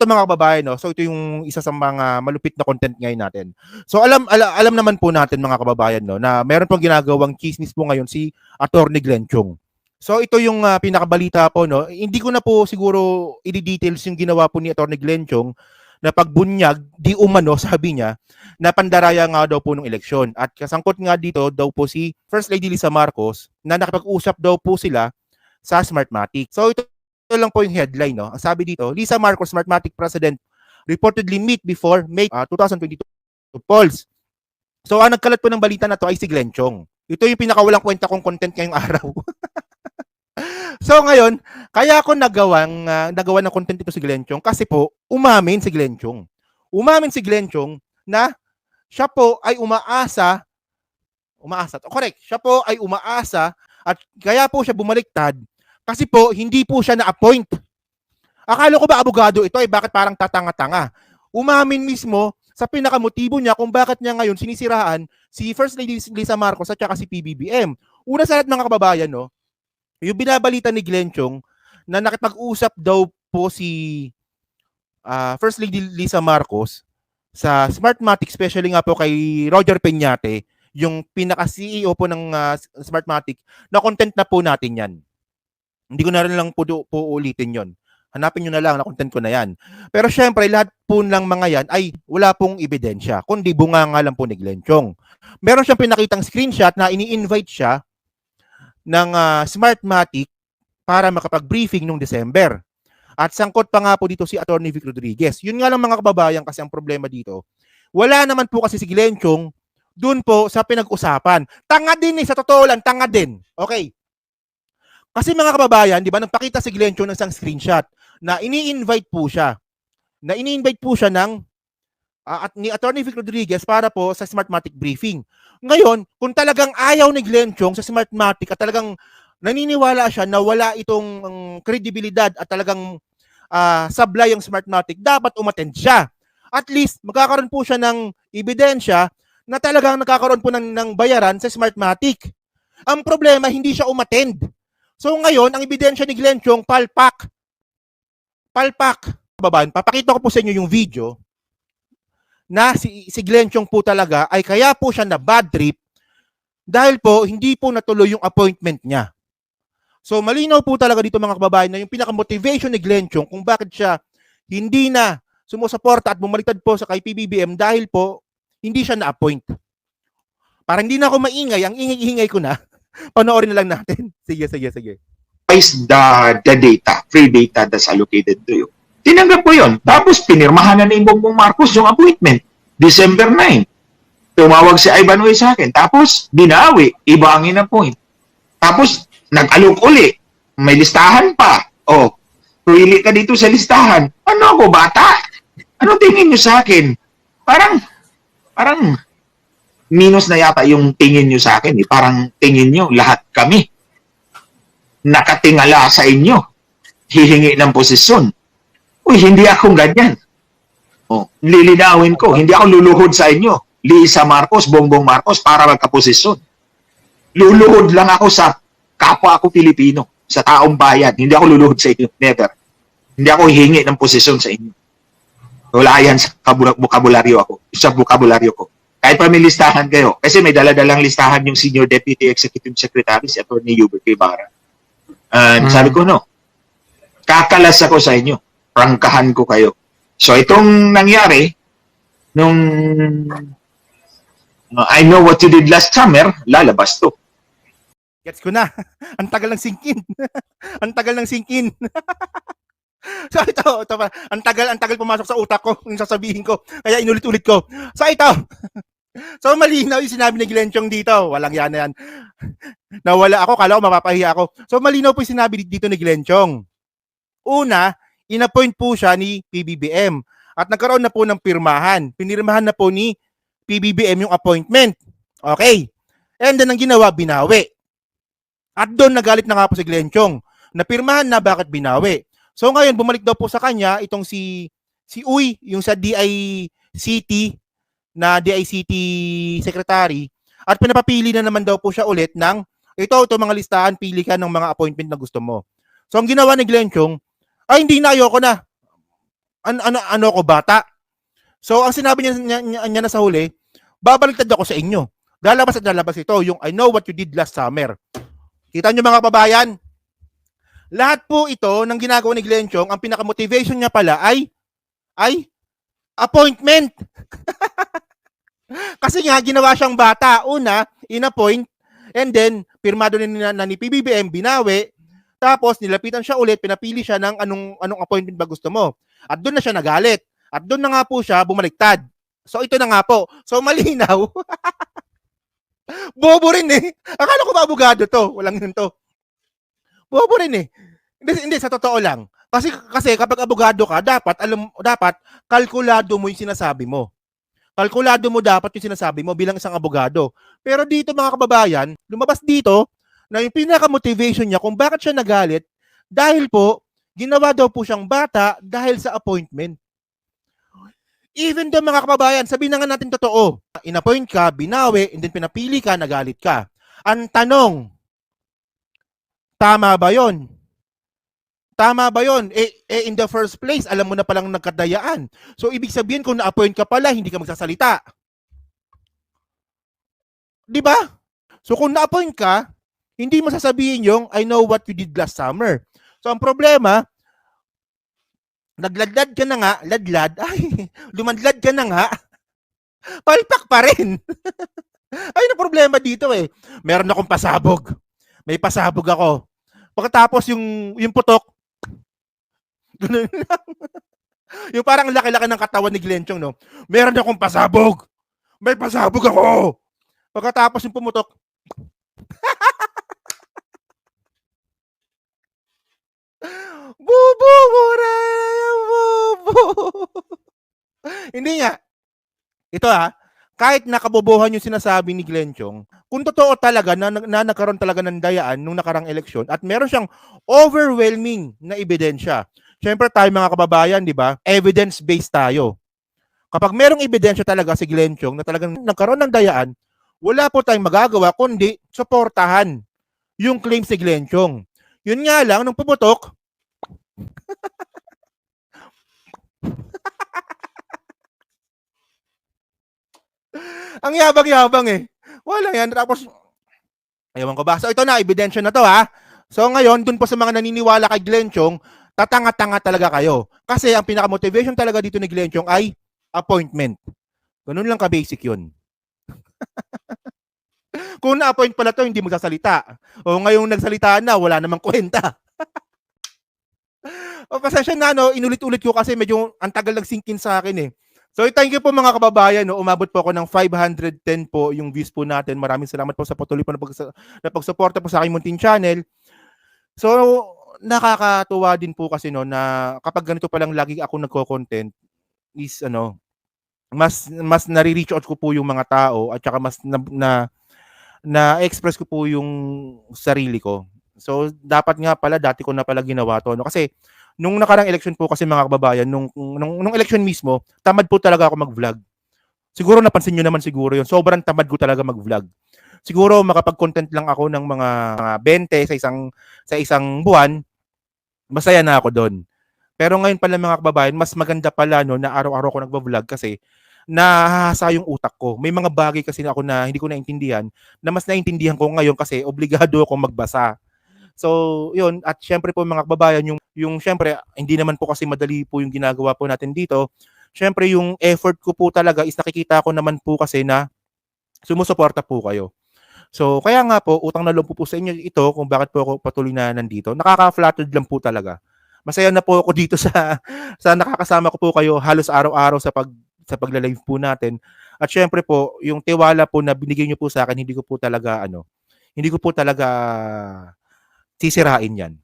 mga kababayan, no? So ito yung isa sa mga malupit na content ngayon natin. So alam naman po natin mga kababayan, no, na meron pong ginagawang chismis po ngayon si Attorney Glenn Chong. So ito yung pinakabalita po, no. Hindi ko na po siguro i-details yung ginawa po ni Attorney Glenn Chong na pagbunyag di umano sabi niya na pandaraya nga daw po ng eleksyon. At kasangkot nga dito daw po si First Lady Lisa Marcos na nakipag-usap daw po sila sa Smartmatic. So ito lang po yung headline, no. Ang sabi dito, Lisa Marcos, Smartmatic President, reportedly meet before May 2022 polls. So ang nagkalat po ng balita na to ay si Glenn Chong. Ito yung pinakawalang kwenta kong content ngayong araw. So ngayon, kaya ako nagawa ng content ito si Glenn Chong kasi po umamin si Glenn Chong. Umamin si Glenn Chong na siya po ay umaasa, correct, siya po ay umaasa at kaya po siya bumaliktad kasi po, hindi po siya na-appoint. Akala ko ba abogado ito ay bakit parang tatanga-tanga? Umamin mismo sa pinakamotibo niya kung bakit niya ngayon sinisiraan si First Lady Lisa Marcos at saka si PBBM. Una sa lahat mga kababayan, no, yung binabalita ni Glenn Chong na nakipag-usap daw po si First Lady Lisa Marcos sa Smartmatic, especially nga po kay Roger Peñate, yung pinaka-CEO po ng Smartmatic, na content na po natin yan. Hindi ko na rin lang po ulitin yon. Hanapin nyo na lang, na-content ko na yan. Pero syempre, lahat po ng mga yan ay wala pong ebidensya, kundi bunga nga lang po ni Glenn Chong. Meron siyang pinakitang screenshot na ini-invite siya ng Smartmatic para makapag-briefing noong December. At sangkot pa nga po dito si Attorney Vic Rodriguez. Yun nga lang mga kababayan kasi ang problema dito. Wala naman po kasi si Glenn Chong dun po sa pinag-usapan. Tanga din sa totoo lang, tanga din. Okay. Kasi mga kababayan, di ba, nagpakita si Glenn Chong ng isang screenshot na ini-invite po siya. Ng ni Attorney Vic Rodriguez para po sa Smartmatic briefing. Ngayon, kung talagang ayaw ni Glenn Chong sa Smartmatic at talagang naniniwala siya na wala itong kredibilidad at talagang sablay ang Smartmatic, dapat umattend siya. At least, magkakaroon po siya ng ebidensya na talagang nakakaroon po ng bayaran sa Smartmatic. Ang problema, hindi siya umattend. So ngayon, ang ebidensya ni Glenn Chong, palpak. Babayan, papakita ko po sa inyo yung video na si Glenn Chong po talaga ay kaya po siya na bad trip dahil po hindi po natuloy yung appointment niya. So malinaw po talaga dito mga kababayan na yung pinaka-motivation ni Glenn Chong kung bakit siya hindi na sumusuporta at bumaliktad po sa kay PBBM dahil po hindi siya na-appoint. Para hindi na ako maingay, ang ingay-ingay ko na. Panoorin na lang natin. Sige. The data, free data that's allocated to you. Tinanggap ko yun. Tapos pinirmahan na ni Bongbong Marcos yung appointment. December 9. Tumawag si Ivan Uy sa akin. Tapos binawi. Iba ang in-appoint. Tapos nag-alok uli. May listahan pa. O, pili ka dito sa listahan. Ano ako, bata? Ano tingin nyo sa akin? Parang minus na yata yung tingin nyo sa akin. Parang tingin nyo, lahat kami nakatingala sa inyo. Hihingi ng posisyon. Uy, hindi akong ganyan. Lilinawin ko, hindi ako luluhod sa inyo. Lisa Marcos, Bongbong Marcos, para magkaposisyon. Luluhod lang ako sa kapwa ako Pilipino, sa taong bayan. Hindi ako luluhod sa inyo. Never. Hindi ako hihingi ng posisyon sa inyo. Wala yan sa bukabularyo ako. Sa bukabularyo ko. Kahit pa may listahan kayo. Kasi may dala-dalang listahan yung Senior Deputy Executive Secretary, si Atty. Hubert Ibarra. Sabi ko, no, kakalas ako sa inyo. Prangkahan ko kayo. So, itong nangyari, nung I know what you did last summer, lalabas to. Gets ko na. Ang tagal ng singkin. So ito pa. Ang tagal pumasok sa utak ko yung sasabihin ko. Kaya inulit-ulit ko. So ito. So malinaw yung sinabi ni Glenn Chong dito. Walang yan na yan. Nawala ako. Kala ko mapapahiya ako. So malinaw po yung sinabi dito ni Glenn Chong. Una, inappoint po siya ni PBBM. At nagkaroon na po ng pirmahan. Pinirmahan na po ni PBBM yung appointment. Okay. And then ang ginawa, binawi. At doon nagalit na nga po si Glenn Chong. Napirmahan na bakit binawi. So ngayon, bumalik daw po sa kanya itong si Uy, yung sa DICT secretary, at pinapapili na naman daw po siya ulit ng ito mga listahan, pili ka ng mga appointment na gusto mo. So ang ginawa ni Glenn Chong, ay hindi na, ayoko na. ano ko, bata? So, ang sinabi niya na sa huli, babaliktad ako sa inyo. Lalabas at lalabas ito, yung I know what you did last summer. Kita nyo mga kababayan, lahat po ito ng ginagawa ni Glenn Chong, ang pinaka-motivation niya pala ay appointment. Kasi nga, ginawa siyang bata. Una, in-appoint, and then, pirmado na ni PBBM, binawi, tapos nilapitan siya ulit, pinapili siya ng anong appointment ba gusto mo. At doon na siya nagalit. At doon na nga po siya bumaliktad. So ito na nga po. So malinaw. Bobo rin eh. Akala ko ba abogado to? Walang yun to. Bobo rin eh. Hindi sa totoo lang. Kasi kapag abogado ka, dapat kalkulado mo yung sinasabi mo. Kalkulado mo dapat yung sinasabi mo bilang isang abogado. Pero dito mga kababayan, lumabas dito na yung pinaka-motivation niya kung bakit siya nagalit dahil po, ginawa daw po siyang bata dahil sa appointment. Even though mga kababayan, sabihin na nga natin totoo, in-appoint ka, binawi, and then pinapili ka, nagalit ka. Ang tanong, tama ba yon? Tama ba yon? In the first place, alam mo na palang nagkadayaan. So, ibig sabihin kung na-appoint ka pala, hindi ka magsasalita. Di ba? So, kung na-appoint ka, hindi mo sasabihin yung I know what you did last summer. So, ang problema, nagladlad ka na nga, lumadlad ka na nga, palpak pa rin. Ay, na problema dito eh. Meron akong pasabog. May pasabog ako. Pagkatapos yung putok, ganun lang. Yung parang laki-laki ng katawan ni Glenn Chong, no? Meron akong pasabog. May pasabog ako. Pagkatapos yung pumutok, bubo mura, bubo. Hindi nga. Ito kahit nakabobohan yung sinasabi ni Glenn Chong, kung totoo talaga na nagkaroon talaga ng dayaan nung nakarang eleksyon at meron siyang overwhelming na ebidensya. Siyempre tayo mga kababayan, di ba? Evidence-based tayo. Kapag merong ebidensya talaga si Glenn Chong na talagang nagkaroon ng dayaan, wala po tayong magagawa kundi suportahan yung claims ni Glenn Chong. Yun nga lang, nung pumutok, ang yabang-yabang eh. Wala yan. Tapos, ayawan ko ba? So ito na, ebidensya na to So ngayon, dun po sa mga naniniwala kay Glenn Chong, tatanga-tanga talaga kayo. Kasi ang pinaka-motivation talaga dito ni Glenn Chong ay appointment. Ganun lang ka-basic yun. Kung na-appoint pala to, hindi magsasalita. O ngayong nagsalita na, wala namang kwenta. O pasensya na, inulit-ulit ko kasi medyo ang tagal nag-sink in sa akin eh. So thank you po mga kababayan, umabot po ako ng 510 po yung views po natin. Maraming salamat po sa patuloy po na pagsuporta po sa aking munting channel. So nakakatuwa din po kasi na kapag ganito pa lang lagi ako nagko-content is mas nare-reach out ko po yung mga tao at saka mas na-express ko po yung sarili ko. So dapat nga pala dati ko na pala ginawa to kasi nung nakarang election po kasi mga kababayan, nung election mismo, tamad po talaga ako mag-vlog. Siguro napansin nyo naman siguro yun. Sobrang tamad ko talaga mag-vlog. Siguro makapag-content lang ako ng mga 20 sa isang buwan, masaya na ako doon. Pero ngayon pala mga kababayan, mas maganda pala na araw-araw ko nagba-vlog kasi nahahasa yung utak ko. May mga bagay kasi ako na hindi ko naintindihan na mas naintindihan ko ngayon kasi obligado ako magbasa. So, yun. At syempre po mga kababayan, yung syempre, hindi naman po kasi madali po yung ginagawa po natin dito. Syempre, yung effort ko po talaga is nakikita ko naman po kasi na sumusuporta po kayo. So, kaya nga po, utang na loob po sa inyo ito kung bakit po ako patuloy na nandito. Nakaka-flattered lang po talaga. Masaya na po ako dito sa nakakasama ko po kayo halos araw-araw sa pagla-live po natin. At syempre po, yung tiwala po na binigay niyo po sa akin, hindi ko po talaga sisirain yan.